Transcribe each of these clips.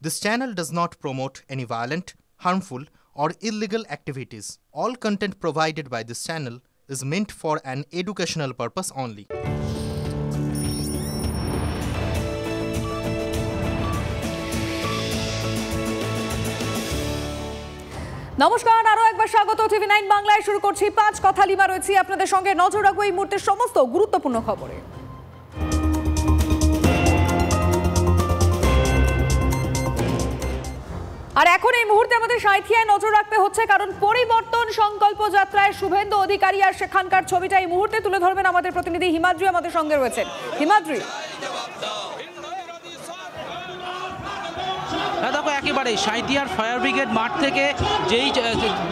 This channel does not promote any violent, harmful, or illegal activities. All content provided by this channel is meant for an educational purpose only. নমস্কার, আরো একবার স্বাগত টিভি9 বাংলায়। শুরু করছি 5 কথা। লিমা রয়েছি আপনাদের সঙ্গে। নজর রাখবো এই মুহূর্তের সমস্ত গুরুত্বপূর্ণ খবরে। আর এখন এই মুহূর্তে আমাদের সাঁইথিয়ায় নজর রাখতে হচ্ছে, কারণ পরিবর্তন সংকল্প যাত্রায় শুভেন্দু অধিকারী আর সেখানকার ছবিটা এই মুহূর্তে তুলে ধরবেন আমাদের প্রতিনিধি হিমাদ্রি আমাদের সঙ্গে রয়েছেন। হিমাদ্রি, দেখো একেবারে সাঁইথিয়ার ফায়ার ব্রিগেড মাঠ থেকে যেই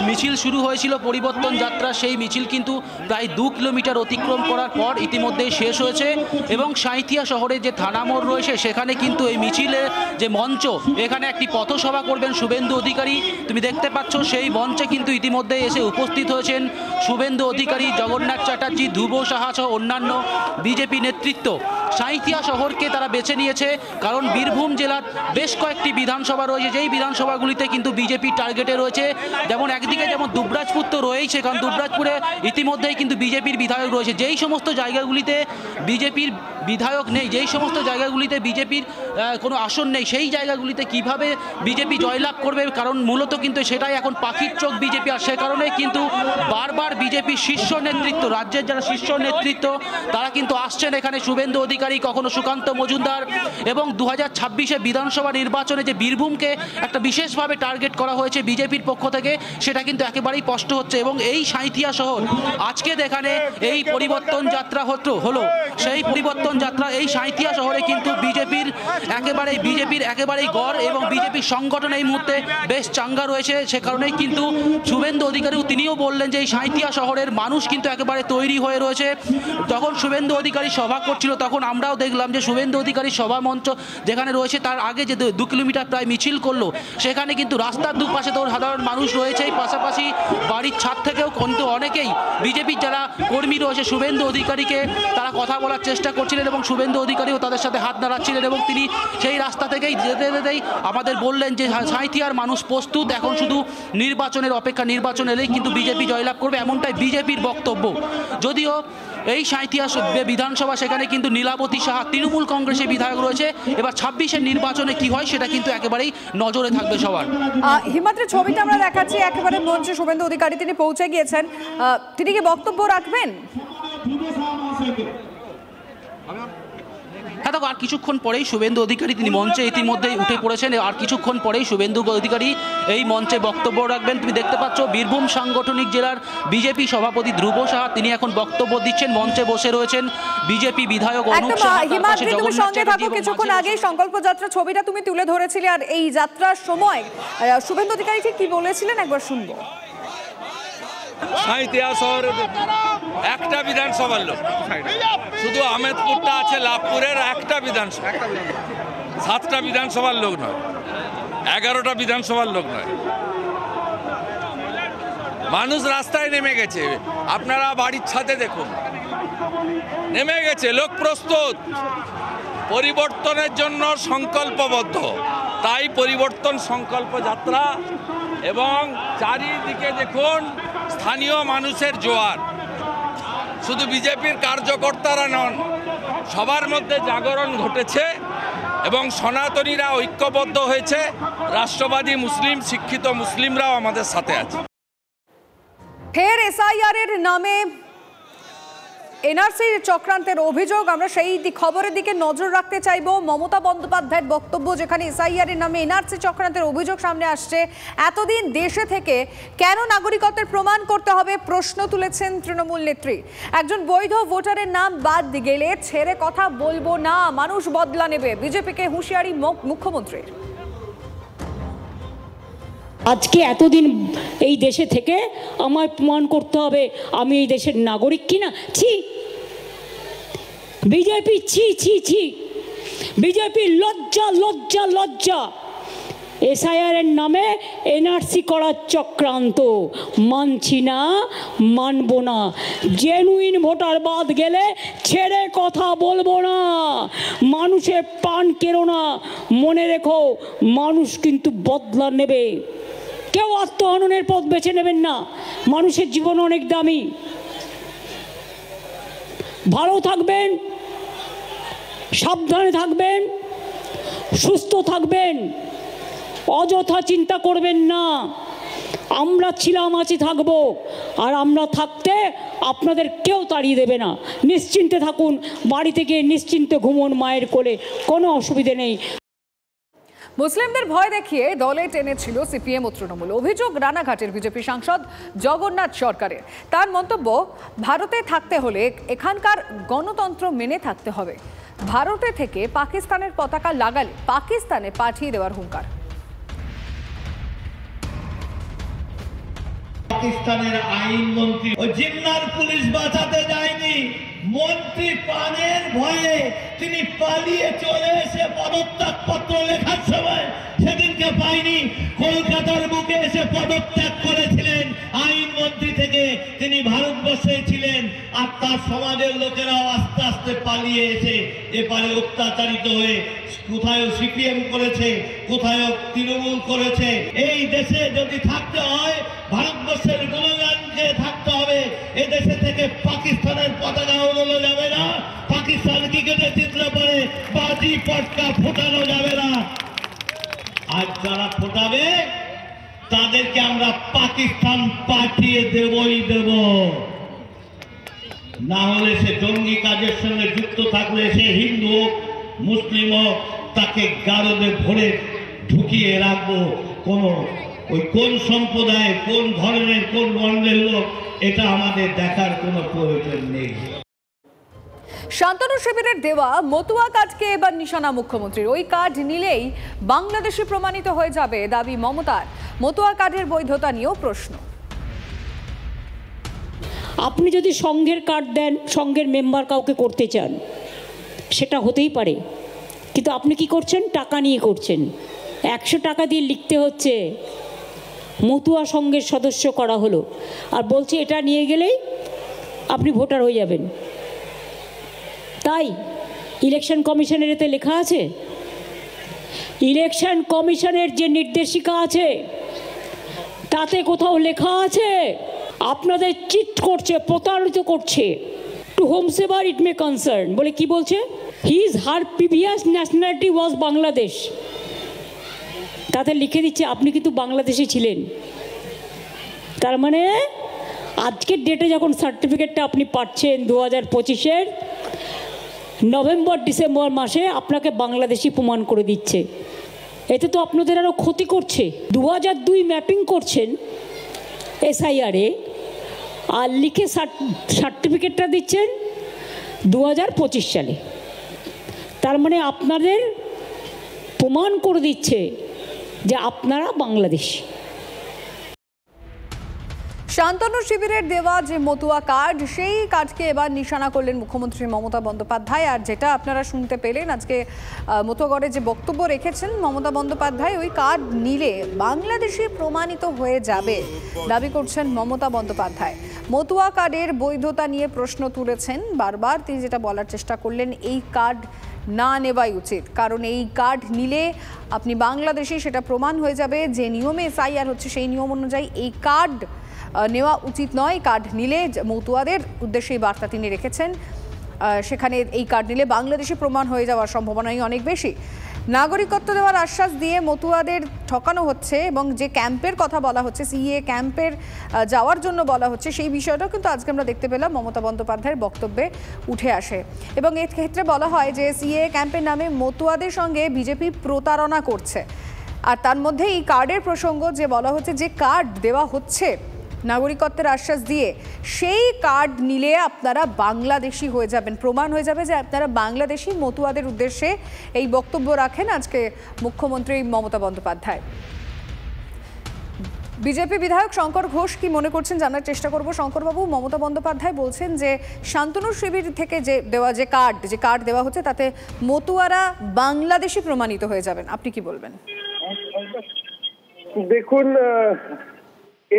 মিছিল শুরু হয়েছিল পরিবর্তন যাত্রা, সেই মিছিল কিন্তু প্রায় 2 কিলোমিটার অতিক্রম করার পর ইতিমধ্যেই শেষ হয়েছে এবং সাঁইথিয়া শহরের যে থানা মোড় রয়েছে সেখানে কিন্তু এই মিছিলের যে মঞ্চ, এখানে একটি পথসভা করবেন শুভেন্দু অধিকারী। তুমি দেখতে পাচ্ছ সেই মঞ্চে কিন্তু ইতিমধ্যে এসে উপস্থিত হয়েছেন শুভেন্দু অধিকারী, জগন্নাথ চ্যাটার্জি, ধ্রুব সাহা সহ অন্যান্য বিজেপি নেতৃত্ব। সাঁইথিয়া শহরকে তারা বেছে নিয়েছে কারণ বীরভূম জেলার বেশ কয়েকটি বিধানসভা রয়েছে, যেই বিধানসভাগুলিতে কিন্তু বিজেপি টার্গেটে রয়েছে। যেমন একদিকে যেমন দুবরাজপুর তো রয়েছে, কারণ দুবরাজপুরে ইতিমধ্যেই কিন্তু বিজেপির বিধায়ক রয়েছে। যেই সমস্ত জায়গাগুলিতে বিজেপির বিধায়ক নেই, যেই সমস্ত জায়গাগুলিতে বিজেপির কোনো আসন নেই, সেই জায়গাগুলিতে কিভাবে বিজেপি জয়লাভ করবে, কারণ মূলত কিন্তু সেটাই এখন পাখির চোখ বিজেপি। আর সে কারণে কিন্তু বারবার বিজেপির শীর্ষ নেতৃত্ব, রাজ্যের যারা শীর্ষ নেতৃত্ব তারা কিন্তু আসছেন এখানে। শুভেন্দু অধিকারী, কখনো সুকান্ত মজুমদার, এবং 2026-এ বিধানসভা নির্বাচনে যে বীরভূমকে একটা বিশেষভাবে টার্গেট করা হয়েছে বিজেপির পক্ষ থেকে, সেটা কিন্তু একেবারেই স্পষ্ট হচ্ছে। এবং এই সাঁইথিয়া শহর আজকে যেখানে এই পরিবর্তন যাত্রা হলো, সেই পরিবর্তন যাত্রা এই সাঁইথিয়া শহরে কিন্তু বিজেপির একেবারেই গড় এবং বিজেপির সংগঠন এই মুহূর্তে বেশ চাঙ্গা রয়েছে। সে কারণেই কিন্তু শুভেন্দু অধিকারী তিনিও বললেন যে এই সাঁইথিয়া শহরের মানুষ কিন্তু একেবারে তৈরি হয়ে রয়েছে। যখন শুভেন্দু অধিকারী সভা করছিল তখন আমরাও দেখলাম যে শুভেন্দু অধিকারী সভা মঞ্চ যেখানে রয়েছে তার আগে যে 2 কিলোমিটার প্রায় মিছিল করলো, সেখানে কিন্তু রাস্তার দুপাশে তো সাধারণ মানুষ রয়েছে, পাশাপাশি বাড়ির ছাদ থেকেও কিন্তু অনেকেই বিজেপির যারা কর্মী রয়েছে শুভেন্দু অধিকারীকে তারা কথা বলার চেষ্টা করছিলেন এবং শুভেন্দু অধিকারীও তাদের সাথে হাত নাড়াচ্ছিলেন। এবং তিনি সেই রাস্তা থেকেই যেতেই আমাদের বললেন যে সাঁইথিয়ার মানুষ প্রস্তুত, এখন শুধু নির্বাচনের অপেক্ষা, নির্বাচন এলেই কিন্তু বিজেপি জয়লাভ করবে, এমনটাই বিজেপির বক্তব্য। যদিও এই সাঁইথিয়া বিধানসভা সেখানে কিন্তু নীলাবতী সাহা তৃণমূল কংগ্রেসের বিধায়ক রয়েছে। এবার 26-এর নির্বাচনে কি হয় সেটা কিন্তু একেবারেই নজরে থাকবে সবার। হিমাদ্রি, ছবিটা আমরা দেখাচ্ছি একেবারে মঞ্চে শুভেন্দু অধিকারী তিনি পৌঁছে গিয়েছেন। তিনি কি বক্তব্য রাখবেন? হ্যাঁ, দেখো আর কিছুক্ষণ পরেই শুভেন্দু অধিকারী তিনি মঞ্চে ইতিমধ্যেই উঠে পড়েছেন। আর কিছুক্ষণ পরেই শুভেন্দু অধিকারী এই মঞ্চে বক্তব্য রাখবেন। তুমি দেখতে পাচ্ছ বীরভূম সাংগঠনিক জেলার বিজেপি সভাপতি ধ্রুব সাহা তিনি এখন বক্তব্য দিচ্ছেন, মঞ্চে বসে রয়েছেন বিজেপি বিধায়ক অনুপ সাহা। কিছুক্ষণ আগে সংকল্প যাত্রা ছবিটা তুমি তুলে ধরেছিলে, আর এই যাত্রার সময় শুভেন্দু অধিকারী ঠিক কি বলেছিলেন একবার শুনবো। সাঁইথিয়া শহরে একটা বিধানসভার লোক, শুধু আহমেদপুরটা আছে লাভপুরের একটা বিধানসভা, 7টা বিধানসভার লোক নয়, 11টা বিধানসভার লোক নয়। মানুষ রাস্তায় নেমে গেছে, আপনারা বাড়ির ছাদে দেখুন, নেমে গেছে, লোক প্রস্তুত, পরিবর্তনের জন্য সংকল্পবদ্ধ। তাই পরিবর্তন সংকল্প যাত্রা এবং চারিদিকে দেখুন স্থানীয় মানুষের জোয়ার, শুধু বিজেপির কার্যকর্তারা নন, সবার মধ্যে জাগরণ ঘটেছে এবং সনাতনীরা ঐক্যবদ্ধ হয়েছে। রাষ্ট্রবাদী মুসলিম, শিক্ষিত মুসলিমরাও আমাদের সাথে আছে। ফের এসআইআর এর নামে এনআরসি চক্রান্তের অভিযোগ, আমরা সেই খবরের দিকে নজর রাখতে চাইব। মমতা বন্দ্যোপাধ্যায়ের বক্তব্য, যেখানে এসআইআর এর নামে এনআরসি চক্রান্তের অভিযোগ সামনে আসছে। এতদিন দেশে থেকে কেন নাগরিকত্বের প্রমাণ করতে হবে প্রশ্ন তুলেছেন তৃণমূল নেত্রী। একজন বৈধ ভোটারের নাম বাদ গেলে ছেড়ে কথা বলবো না, মানুষ বদলা নেবে, বিজেপিকে হুঁশিয়ারি মুখ্যমন্ত্রীর। আজকে এতদিন এই দেশে থেকে আমায় প্রমাণ করতে হবে আমি এই দেশের নাগরিক কিনা। ছি বিজেপি, ছি ছি ছি, বিজেপি লজ্জা লজ্জা লজ্জা। এসআইআরের নামে এনআরসি করার চক্রান্ত, মানছি না, মানব না। জেনুইন ভোটার বাদ গেলে ছেড়ে কথা বলবো না। মানুষের প্রাণ কেড়ো না, মনে রেখো মানুষ কিন্তু বদলা নেবে। কেউ আত্মহননের পথ বেছে নেবেন না, মানুষের জীবন অনেক দামি। ভালো থাকবেন, সাবধানে থাকবেন, সুস্থ থাকবেন, অযথা চিন্তা করবেন না। আমরা ছিলাম, আছি, থাকবো, আর আমরা থাকতে আপনাদের কেউ তাড়িয়ে দেবে না। নিশ্চিন্তে থাকুন, বাড়ি থেকে নিশ্চিন্তে ঘুমোন মায়ের কোলে, কোনো অসুবিধে নেই। মুসলিমদের ভয় দেখিয়ে দলে টেনেছিল সিপিএম ও তৃণমূল, অভিযোগ রানাঘাটের বিজেপি সাংসদ জগন্নাথ সরকারের। তার মন্তব্য, ভারতে থাকতে হলে এখানকার গণতন্ত্র মেনে থাকতে হবে। ভারতে থেকে পাকিস্তানের পতাকা লাগালে পাকিস্তানে পাঠিয়ে দেওয়ার হুঙ্কার। পাকিস্তানের আইনমন্ত্রী ও জিন্নার পুলিশ বাঁচাতে যায়নি, মন্ত্রী প্রাণের ভয়ে তিনি পালিয়ে চলে এসে পদত্যাগ পত্র লেখার সময় সেদিনকে পাইনি, কলকাতার বুকে এসে পদত্যাগ করেছিলেন আইনমন্ত্রী থেকে। তিনি ভারতবর্ষে ছিলেন, আর তার সমাজের লোকেরাও আস্তে আস্তে পালিয়ে এসে এপারে অত্যাচারিত হয়ে কোথায় সিপিএম করেছে, কোথায় তৃণমূল করেছে। এই দেশে যদি থাকতে হয় ভারতবর্ষের গুণগানকে থাকতে হবে। এ দেশে থেকে পাকিস্তানের পতাকা উড়ানো যাবে না, পাকিস্তান ক্রিকেটে জিতলে পরে বাজি পটকা ফোটানো যাবে না। আর যারা ফোটাবে তাদেরকে আমরা পাকিস্তান পাঠিয়ে দেবই দেব। না হলে সে জঙ্গি কাজের সঙ্গে যুক্ত থাকলে, সে হিন্দু হোক মুসলিম হোক, তাকে গারদে ভরে ঢুকিয়ে রাখবো। কোন সম্প্রদায়, কোন ধরনের, কোন বর্ণের লোক, এটা আমাদের দেখার কোনো প্রয়োজন নেই। শান্তনু শিবিরের দেওয়া মতুয়া কার্ডকে এবার নিশানা মুখ্যমন্ত্রীর। ওই কার্ড নিলেই বাংলাদেশি প্রমাণিত হয়ে যাবে দাবি মমতার। মতুয়া কার্ডের বৈধতা নিয়েও প্রশ্ন। আপনি যদি সংঘের কার্ড দেন, সংঘের মেম্বার কাউকে করতে চান, সেটা হতেই পারে, কিন্তু আপনি কি করছেন? টাকা নিয়ে করছেন। 100 টাকা দিয়ে লিখতে হচ্ছে মতুয়া সংঘের সদস্য করা হলো, আর বলছে এটা নিয়ে গেলেই আপনি ভোটার হয়ে যাবেন। তাই ইলেকশন কমিশনের এতে লেখা আছে, ইলেকশন কমিশনের যে নির্দেশিকা আছে তাতে কোথাও লেখা আছে আপনাদের চিট করছে, প্রতারিত করছে। টু হোমসেভার ইট মে কনসার্ন বলে কি বলছে, হার প্রিভিয়াস ন্যাশনালিটি ওয়াজ বাংলাদেশ। তাতে লিখে দিচ্ছে আপনি কিন্তু বাংলাদেশে ছিলেন। তার মানে আজকের ডেটে যখন সার্টিফিকেটটা আপনি পাচ্ছেন 2025-এর নভেম্বর ডিসেম্বর মাসে, আপনাকে বাংলাদেশি প্রমাণ করে দিচ্ছে। এতে তো আপনাদের আরও ক্ষতি করছে। 2002 ম্যাপিং করছেন এসআইআরে, আর লিখে সার্টিফিকেটটা দিচ্ছেন 2025 সালে। তার মানে আপনাদের প্রমাণ করে দিচ্ছে যে আপনারা বাংলাদেশি। শান্তনু শিবিরের দেওয়া যে মতুয়া কার্ড, সেই কার্ডকে এবার নিশানা করলেন মুখ্যমন্ত্রী মমতা বন্দ্যোপাধ্যায়। আর যেটা আপনারা শুনতে পেলেন, আজকে মতুয়াগড়ে যে বক্তব্য রেখেছেন মমতা বন্দ্যোপাধ্যায়, ওই কার্ড নিলে বাংলাদেশি প্রমাণিত হয়ে যাবে দাবি করছেন মমতা বন্দ্যোপাধ্যায়। মতুয়া কার্ডের বৈধতা নিয়ে প্রশ্ন তুলেছেন বারবার। তিনি যেটা বলার চেষ্টা করলেন, এই কার্ড না নেওয়াই উচিত, কারণ এই কার্ড নিলে আপনি বাংলাদেশি সেটা প্রমাণ হয়ে যাবে। যে নিয়মে এসআইআর হচ্ছে সেই নিয়ম অনুযায়ী এই কার্ড নেওয়া উচিত নয়। কার্ড নিলে মতুয়াদের উদ্দেশ্যে এই বার্তা তিনি রেখেছেন। সেখানে এই কার্ড নিলে বাংলাদেশি প্রমাণ হয়ে যাওয়ার সম্ভাবনাই অনেক বেশি। নাগরিকত্ব দেওয়ার আশ্বাস দিয়ে মতুয়াদের ঠকানো হচ্ছে, এবং যে ক্যাম্পের কথা বলা হচ্ছে, সিএ ক্যাম্পের যাওয়ার জন্য বলা হচ্ছে, সেই বিষয়টাও কিন্তু আজকে আমরা দেখতে পেলাম মমতা বন্দ্যোপাধ্যায়ের বক্তব্যে উঠে আসে। এবং এর ক্ষেত্রে বলা হয় যে সিএ ক্যাম্পের নামে মতুয়াদের সঙ্গে বিজেপি প্রতারণা করছে। আর তার মধ্যে এই কার্ডের প্রসঙ্গ, যে বলা হচ্ছে যে কার্ড দেওয়া হচ্ছে নাগরিকত্বের আশ্বাস দিয়ে, সেই কার্ড নিলে আপনারা বাংলাদেশি হয়ে যাবেন, প্রমাণ হয়ে যাবে যে আপনারা বাংলাদেশি। মতুয়াদের উদ্দেশ্যে এই বক্তব্য রাখেন আজকে মুখ্যমন্ত্রী মমতা বন্দ্যোপাধ্যায়। বিজেপি বিধায়ক শঙ্কর ঘোষ কি মনে করছেন জানার চেষ্টা করব। শঙ্করবাবু, মমতা বন্দ্যোপাধ্যায় বলছেন যে শান্তনু শিবির থেকে যে দেওয়া যে কার্ড দেওয়া হচ্ছে, তাতে মতুয়ারা বাংলাদেশি প্রমাণিত হয়ে যাবেন। আপনি কি বলবেন? দেখুন,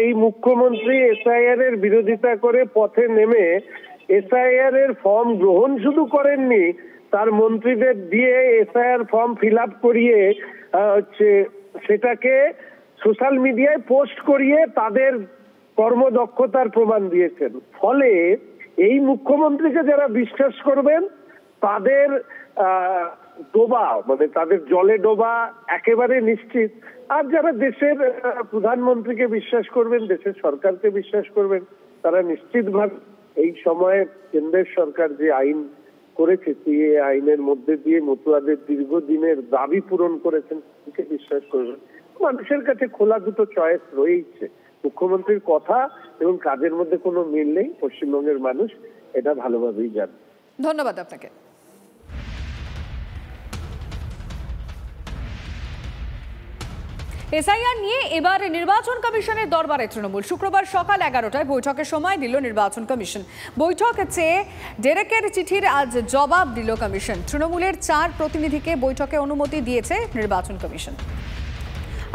এই মুখ্যমন্ত্রী এসআইআর এর বিরোধিতা করে পথে নেমে এসআইআর এর ফর্ম গ্রহণ শুধু করেননি, তার মন্ত্রীদের দিয়ে এসআইআর ফর্ম ফিল আপ করিয়ে সেটাকে সোশ্যাল মিডিয়ায় পোস্ট করিয়ে তাদের কর্মদক্ষতার প্রমাণ দিয়েছেন। ফলে এই মুখ্যমন্ত্রীকে যারা বিশ্বাস করবেন তাদের ডোবা, মানে তাদের জলে ডোবা একেবারে নিশ্চিত। আর যারা দেশের প্রধানমন্ত্রীকে বিশ্বাস করবেন, দেশের সরকারকে বিশ্বাস করবেন, তারা নিশ্চিতভাবে এই সময়ে কেন্দ্রের সরকার যে আইন করেছে, সিএ আইনের মধ্যে দিয়ে মতুয়াদের দীর্ঘদিনের দাবি পূরণ করেছেন, বিশ্বাস করবেন। মানুষের কাছে খোলা দুটো চয়েস রয়েছে, মুখ্যমন্ত্রীর কথা এবং কাজের মধ্যে কোনো মিল নেই। পশ্চিমবঙ্গের মানুষ এটা ভালোভাবেই জানে। ধন্যবাদ আপনাকে। এসআইআর নিয়ে এবার নির্বাচন কমিশনের দরবারে তৃণমূল। শুক্রবার সকাল 11টায় বৈঠকের সময় দিল নির্বাচন কমিশন। বৈঠক চেয়ে ডেরেকের চিঠির আজ জবাব দিল কমিশন। তৃণমূলের 4 প্রতিনিধিকে বৈঠকে অনুমতি দিয়েছে নির্বাচন কমিশন।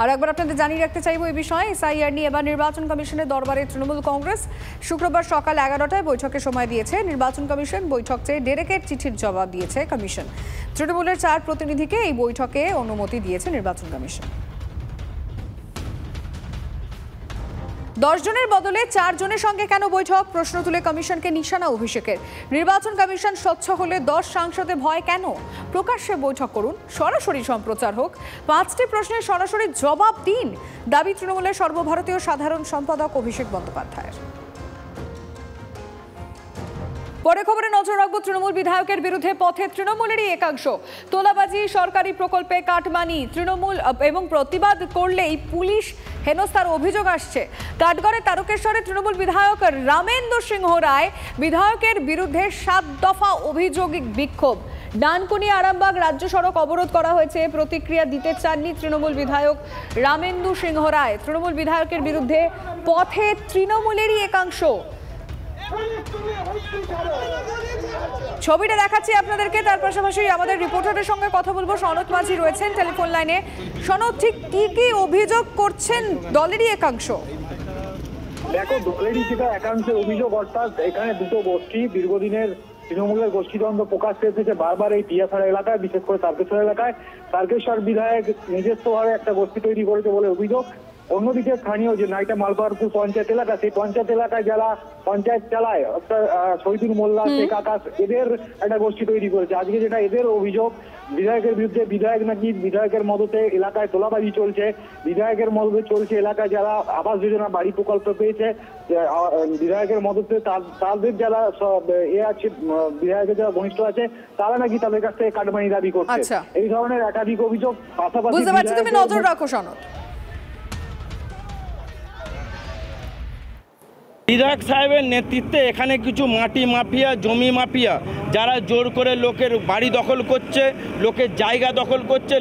আর একবার আপনাদের জানিয়ে রাখতে চাইব এই বিষয়ে, এসআইআর নিয়ে এবার নির্বাচন কমিশনের দরবারে তৃণমূল কংগ্রেস। শুক্রবার সকাল 11টায় বৈঠকের সময় দিয়েছে নির্বাচন কমিশন। বৈঠক চেয়ে ডেরেকের চিঠির জবাব দিয়েছে কমিশন। তৃণমূলের 4 প্রতিনিধিকে এই বৈঠকে অনুমতি দিয়েছে নির্বাচন কমিশন। 10 জনের বদলে 4 জনের সঙ্গে কেন বৈঠক, প্রশ্ন তুলে কমিশনকে নিশানা অভিষেকের। নির্বাচন কমিশন স্বচ্ছ হলে 10 সাংসদে ভয় কেন? প্রকাশ্যে বৈঠক করুন, সরাসরি সম্প্রচার হোক, 5টি প্রশ্নের সরাসরি জবাব দিন, দাবি তৃণমূলের সর্বভারতীয় সাধারণ সম্পাদক অভিষেক বন্দ্যোপাধ্যায়ের। পরে খবরে নজর রাখবো তৃণমূল বিধায়কের বিরুদ্ধে পথে তৃণমূলেরই একাংশ। তোলাবাজি, সরকারি প্রকল্পে কাটমানি, তৃণমূল এবং প্রতিবাদ করলেই পুলিশ হেনস্থার অভিযোগ আসছে। কাঠগড়ে তারকেশ্বরে তৃণমূল বিধায়ক রামেন্দু সিংহ রায় বিধায়কের বিরুদ্ধে 7 দফা অভিযোগ বিক্ষোভ। ডানকুনি আরামবাগ রাজ্য সড়ক অবরোধ করা হয়েছে। প্রতিক্রিয়া দিতে চাননি তৃণমূল বিধায়ক রামেন্দু সিংহ রায়। তৃণমূল বিধায়কের বিরুদ্ধে পথে তৃণমূলেরই একাংশ। ছবিটা দেখাচ্ছি আপনাদেরকে, তার পাশাপাশি আমাদের রিপোর্টারের সঙ্গে কথা বলবো। সনৎ মাঝি রয়েছেন টেলিফোন লাইনে। সনৎ, ঠিক কি কি অভিযোগ করছেন দলেরই একাংশ? দেখো, দলেরই যেটা একাংশের অভিযোগ, অর্থাৎ এখানে দুটো গোষ্ঠী দীর্ঘদিনের তৃণমূলের গোষ্ঠীদ্বন্দ্ব প্রকাশ পেয়েছে বারবার এই টিয়াছড়া এলাকায়, বিশেষ করে তারকেশ্বর এলাকায়। তারকেশ্বর বিধায়ক নিজস্বভাবে একটা গোষ্ঠী তৈরি করেছে বলে অভিযোগ। অন্যদিকে স্থানীয় যে নাইটা মালবাহারপুর পঞ্চায়েত এলাকা, সেই পঞ্চায়েত এলাকায় যারা পঞ্চায়েত চালায়, অর্থাৎ শহীদুল মোল্লা, শেখ আকাশ, এদের একটা গোষ্ঠী তৈরি করেছে। আজকে যেটা এদের অভিযোগ, বিধায়কের বিরুদ্ধে বিধায়ক নাকি বিধায়কের মদতে এলাকায় তোলাবাজি চলছে, বিধায়কের মদতে চলছে এলাকায় যারা আবাস যোজনা বাড়ি প্রকল্প পেয়েছে, বিধায়কের মদতে তাদের যারা আছে, বিধায়কের যারা ঘনিষ্ঠ আছে, তারা নাকি তাদের কাছ থেকে কাটমানি দাবি করছে। এই ধরনের একাধিক অভিযোগ। পাশাপাশি বুঝতে পারছি, তুমি নজর রাখো সনৎ। বিধায়ক সাহেবের নেতৃত্বে এখানে কিছু মাটি মাফিয়া, জমি মাফিয়া, যারা জোর করে লোকের বাড়ি দখল করছে, লোকের জায়গা দখল করছে,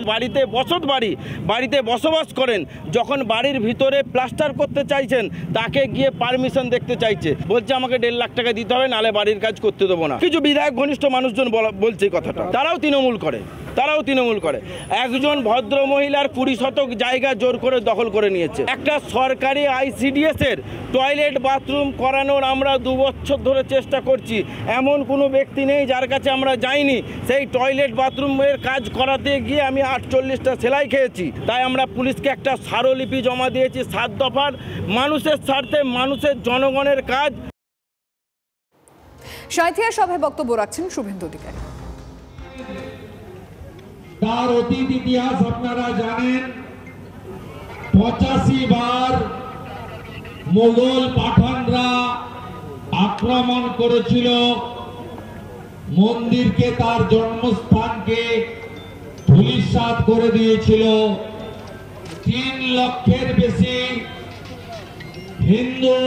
বাড়িতে বসবাস করেন, যখন বাড়ির ভিতরে প্লাস্টার করতে চাইছেন তাকে গিয়ে পারমিশন দেখতে চাইছে, বলছে আমাকে 1.5 লাখ টাকা দিতে হবে, নালে বাড়ির কাজ করতে দেবো না। কিছু বিধায়ক ঘনিষ্ঠ মানুষজন বলছে কথাটা, তারাও তৃণমূল করে। একজন ভদ্র মহিলার 20 শতক জায়গা জোর করে দখল করে নিয়েছে। একটা সরকারি আইসিডিএস এর টয়লেট বাথরুম করানোর আমরা 2 বছর ধরে চেষ্টা করছি। এমন কোনো ব্যক্তি নেই যার কাছে আমরা যাইনি। সেই টয়লেট বাথরুমের কাজ করাতে গিয়ে আমি 48টা সেলাই খেয়েছি। তাই আমরা পুলিশকে একটা স্মারকলিপি জমা দিয়েছি 7 দফার, মানুষের স্বার্থে, মানুষের জনগণের কাজ। সাঁইথিয়া সভায় বক্তব্য রাখছেন শুভেন্দু অধিকারী। তার অতীত ইতিহাস আপনারা জানেন। 85 বার মোগল পাঠানরা আক্রমণ করেছিল মন্দিরকে, তার জন্মস্থানকে ধূলিসাৎ করে দিয়েছিল। 3 লক্ষের বেশি হিন্দু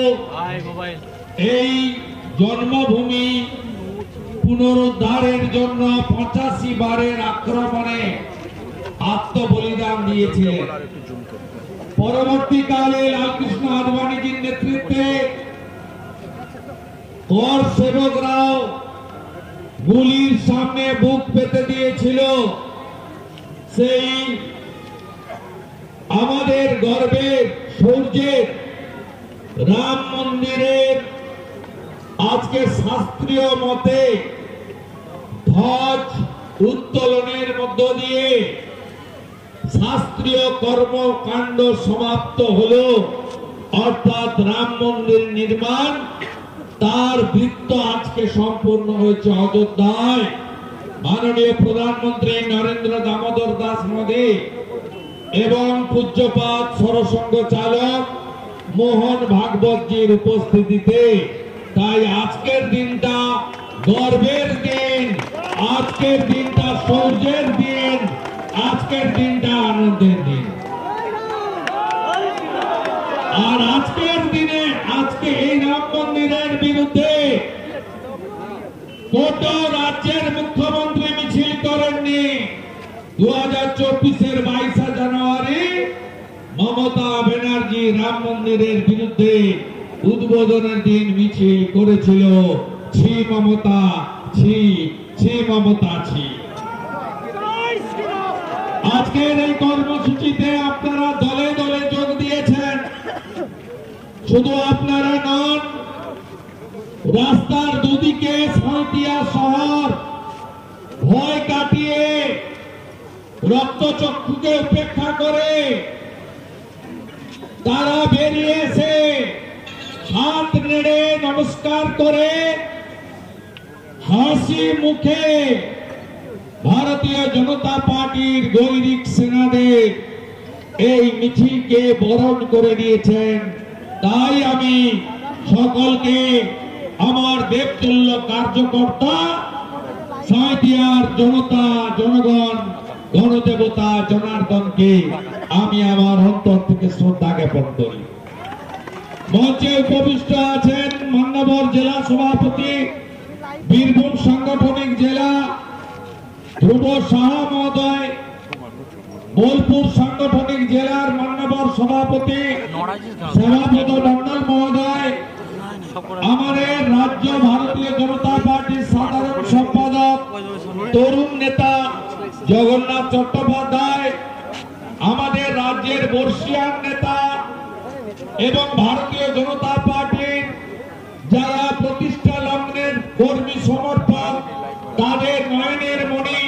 এই জন্মভূমি পুনরুদ্ধারের জন্য 85 বারের আক্রমণে আত্মবলিদান দিয়েছিলেন। পরবর্তীকালে লালকৃষ্ণ আদবানীজির নেতৃত্বে কর সেবকরাও গুলির সামনে বুক পেতে দিয়েছিল। সেই আমাদের গর্বের সূর্যের রাম মন্দিরের আজকে শাস্ত্রীয় মতে ধ্বজ উত্তোলনের মধ্য দিয়ে শাস্ত্রীয় কর্মকাণ্ড সমাপ্ত হলো, অর্থাৎ রাম মন্দির নির্মাণ তার বৃত্ত আজকে সম্পূর্ণ হয়েছে অযোধ্যায়। মাননীয় প্রধানমন্ত্রী নরেন্দ্র দামোদর দাস মোদী এবং পূজ্যপাদ সরসংঘ চালক মোহন ভাগবতজির উপস্থিতিতে। তাই আজকের দিনটা গর্বের দিন, আজকের দিনটা সূর্যের দিন, আজকের দিনটা আনন্দের দিন। আর আজকের দিনে আজকে এই রাম মন্দিরের বিরুদ্ধে কোন রাজ্যের মুখ্যমন্ত্রী মিছিল করেননি। 2024-এর 22 জানুয়ারি মমতা ব্যানার্জি রাম মন্দিরের বিরুদ্ধে উদ্বোধনের দিন মিছিল করেছিল। ছি মমতা, ছি ছি মমতা, ছি। আজকের এই কর্মসূচিতে আপনারা দলে দলে যোগ দিয়েছেন। শুধু আপনারা নন, রাস্তার দুদিকে সাঁইথিয়া শহর ভয় কাটিয়ে রক্তচক্ষুকে উপেক্ষা করে তারা বেরিয়ে এসে হাত নেড়ে নমস্কার করে হাসি মুখে ভারতীয় জনতা পার্টির গৈরিক সেনাদের এই মিছিলকে বরণ করে নিয়েছেন। তাই আমি সকলকে, আমার দেবতুল্য কার্যকর্তা, সাঁইথিয়ার জনতা, জনগণ, গণদেবতা জনার্দনকে আমি আমার অন্তর থেকে শ্রদ্ধা জ্ঞাপন করি। মঞ্চে উপবিষ্ট আছেন মান্যবর জেলা সভাপতি, বীরভূম সাংগঠনিক জেলা ধ্রুব সাহা মহোদয়, বোলপুর সাংগঠনিক জেলার মান্যবর সভাপতি সেবাপদ মন্ডল মহোদয়, আমাদের রাজ্য ভারতীয় জনতা পার্টির সাধারণ সম্পাদক তরুণ নেতা জগন্নাথ চট্টোপাধ্যায়, আমাদের রাজ্যের বর্ষিয়ান নেতা এবং ভারতীয় জনতা পার্টির যারা প্রতিষ্ঠা লগ্নের কর্মী সমর্থক, তাদের নয়নের মণি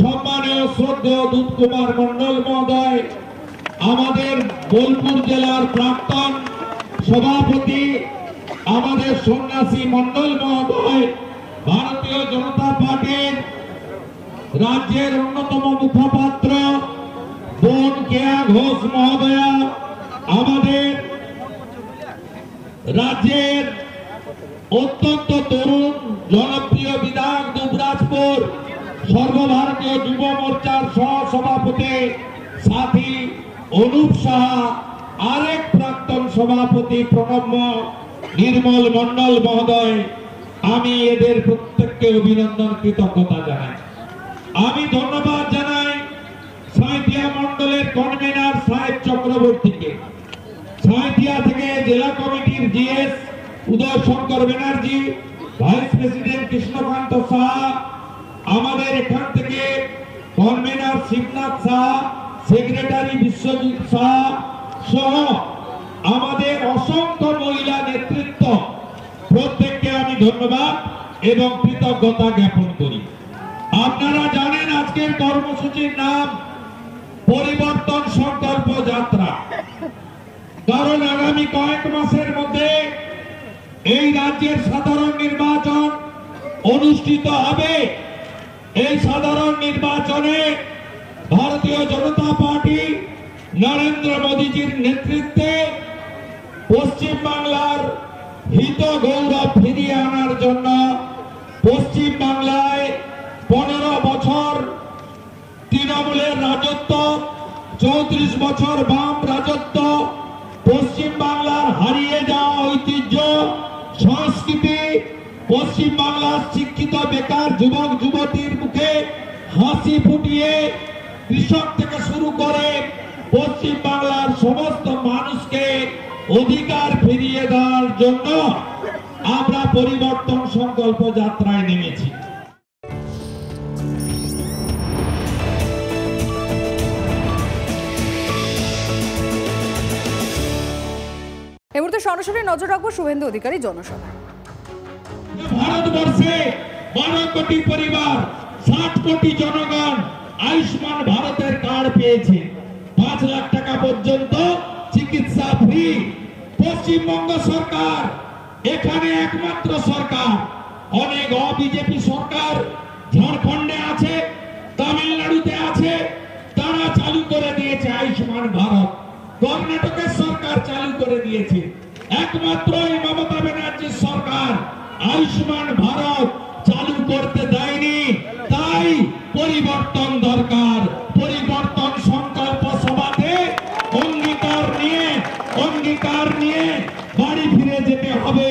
সম্মানীয় শ্রদ্ধেয় দুধ কুমার মন্ডল মহোদয়, আমাদের বোলপুর জেলার প্রাক্তন সভাপতি আমাদের সন্ন্যাসী মন্ডল মহোদয়, ভারতীয় জনতা পার্টির রাজ্যের অন্যতম মুখপাত্র বোন কেয়া ঘোষ মহোদয়া, আমাদের রাজ্যের অত্যন্ত তরুণ জনপ্রিয় বিধায়ক দুবরাজপুর সর্বভারতীয় যুব মোর্চার সহ সভাপতি সাথী অনুপ সাহা, আরেক প্রাক্তন সভাপতি প্রণব নির্মল মন্ডল মহোদয়, আমি এদের প্রত্যেককে অভিনন্দন, কৃতজ্ঞতা জানাই। আমি ধন্যবাদ জানাই সাঁইথিয়া মন্ডলের কনভেনার সাহেব চক্রবর্তীকে, সাঁইথিয়া থেকে জেলা কমিটির জিএস উদয় শঙ্কর ব্যানার্জি, ভাইস প্রেসিডেন্ট কৃষ্ণকান্ত সাহা, আমাদের এখান থেকে কনভেনার শিবনাথ সাহা, সেক্রেটারি বিশ্বজিৎ সাহা সহ আমাদের অসংখ্য মহিলা নেতৃত্ব, প্রত্যেককে আমি ধন্যবাদ এবং কৃতজ্ঞতা জ্ঞাপন করি। আপনারা জানেন আজকের কর্মসূচির নাম পরিবর্তন সংকল্প যাত্রা, কারণ আগামী কয়েক মাসের মধ্যে এই রাজ্যের সাধারণ নির্বাচন অনুষ্ঠিত হবে। এই সাধারণ নির্বাচনে ভারতীয় জনতা পার্টি নরেন্দ্র মোদীজির নেতৃত্বে পশ্চিম বাংলার হিত গৌরব ফিরিয়ে আনার জন্য পশ্চিম বাংলায় 15 বছর তৃণমূলের রাজত্ব, 34 বছর বাম রাজত্ব, পশ্চিম বাংলার হারিয়ে যাওয়া ঐতিহ্য, সংস্কৃতি, পশ্চিম বাংলার শিক্ষিত বেকার যুবক যুবতীর মুখে হাসি ফুটিয়ে কৃষক থেকে শুরু করে পশ্চিম বাংলার সমস্ত মানুষকে অধিকার ফিরিয়ে দেওয়ার জন্য আমরা পরিবর্তন সংকল্প যাত্রায় নেমেছি। সরাসরি নজর রাখবো শুভেন্দু অধিকারী জনসভায়। ভারতবর্ষে 12 কোটি পরিবার, 60 কোটি জনগণ আয়ুষ্মান ভারতের কার্ড পেয়েছে। 5 লাখ টাকা পর্যন্ত চিকিৎসা ফ্রি। পশ্চিমবঙ্গ সরকার এখানে একমাত্র সরকার, অনেক বিজেপি সরকার ঝাড়খণ্ডে আছে, তামিলনাড়ুতে আছে, তারা চালু করে দিয়েছে আয়ুষ্মান ভারত। কর্ণাটকের সরকার চালু করে দিয়েছে। একমাত্র এই মমতা ব্যানার্জির সরকার আয়ুষ্মান ভারত চালু করতে দেয়নি। তাই পরিবর্তন দরকার। পরিবর্তন সংকল্প সভাতে অঙ্গীকার নিয়ে বাড়ি ফিরে যেতে হবে।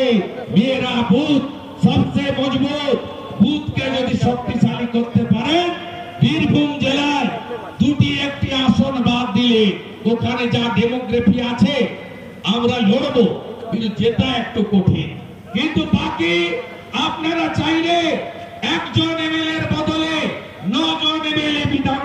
মেয়েরা বুথ সবচেয়ে মজবুত, বুথকে যদি শক্তিশালী করতে পারেন, বীরভূম জেলায় 2টি আসন বাদ দিলে ওখানে যা ডেমোগ্রাফি আছে আমরা লড়বো, কিন্তু যেটা একটু কঠিন। কিন্তু বাকি আপনারা চাইলে একজন এমএলএর বদলে 9 জন এমএলএ বিধান